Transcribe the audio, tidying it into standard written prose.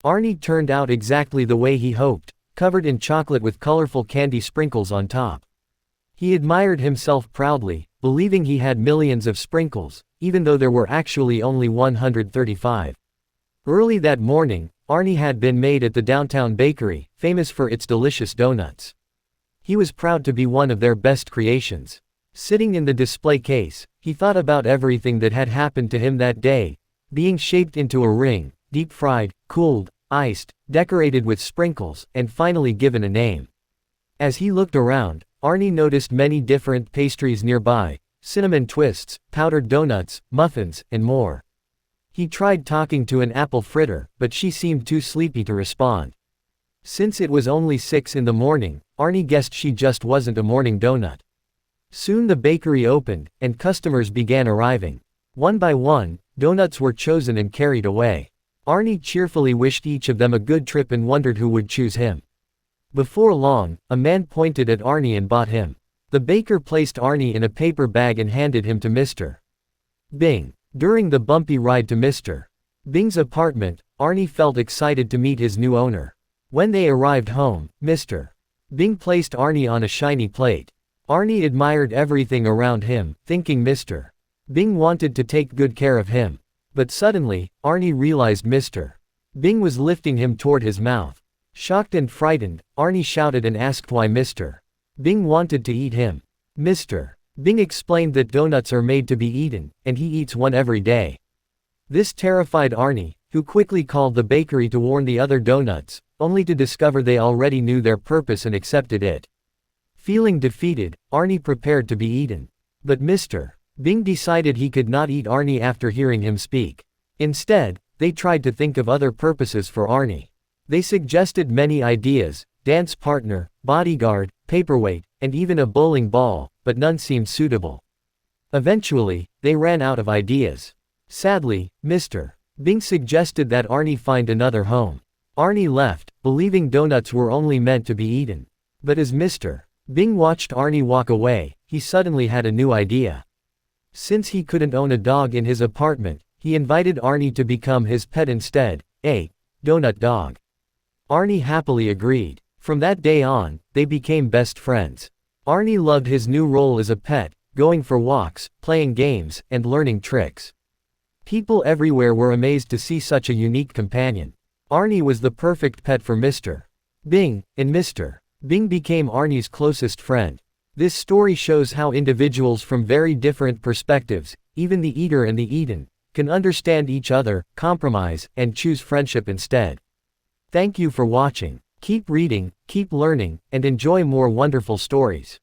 Arnie turned out exactly the way he hoped, covered in chocolate with colorful candy sprinkles on top. He admired himself proudly, believing he had millions of sprinkles, even though there were actually only 135. Early that morning, Arnie had been made at the downtown bakery, famous for its delicious donuts. He was proud to be one of their best creations. Sitting in the display case, he thought about everything that had happened to him that day, being shaped into a ring, deep-fried, cooled, iced, decorated with sprinkles, and finally given a name. As he looked around, Arnie noticed many different pastries nearby, cinnamon twists, powdered donuts, muffins, and more. He tried talking to an apple fritter, but she seemed too sleepy to respond. Since it was only 6 in the morning, Arnie guessed she just wasn't a morning donut. Soon the bakery opened, and customers began arriving. One by one, donuts were chosen and carried away. Arnie cheerfully wished each of them a good trip and wondered who would choose him. Before long, a man pointed at Arnie and bought him. The baker placed Arnie in a paper bag and handed him to Mr. Bing. During the bumpy ride to Mr. Bing's apartment, Arnie felt excited to meet his new owner. When they arrived home, Mr. Bing placed Arnie on a shiny plate. Arnie admired everything around him, thinking Mr. Bing wanted to take good care of him. But suddenly, Arnie realized Mr. Bing was lifting him toward his mouth. Shocked and frightened, Arnie shouted and asked why Mr. Bing wanted to eat him. Mr. Bing explained that donuts are made to be eaten, and he eats one every day. This terrified Arnie, who quickly called the bakery to warn the other donuts, only to discover they already knew their purpose and accepted it. Feeling defeated, Arnie prepared to be eaten. But Mr. Bing decided he could not eat Arnie after hearing him speak. Instead, they tried to think of other purposes for Arnie. They suggested many ideas: dance partner, bodyguard, paperweight, and even a bowling ball, but none seemed suitable. Eventually, they ran out of ideas. Sadly, Mr. Bing suggested that Arnie find another home. Arnie left, believing donuts were only meant to be eaten. But as Mr. Bing watched Arnie walk away, he suddenly had a new idea. Since he couldn't own a dog in his apartment, he invited Arnie to become his pet instead, a donut dog. Arnie happily agreed. From that day on, they became best friends. Arnie loved his new role as a pet, going for walks, playing games, and learning tricks. People everywhere were amazed to see such a unique companion. Arnie was the perfect pet for Mr. Bing, and Mr. Bing became Arnie's closest friend. This story shows how individuals from very different perspectives, even the eater and the eaten, can understand each other, compromise, and choose friendship instead. Thank you for watching. Keep reading, keep learning, and enjoy more wonderful stories.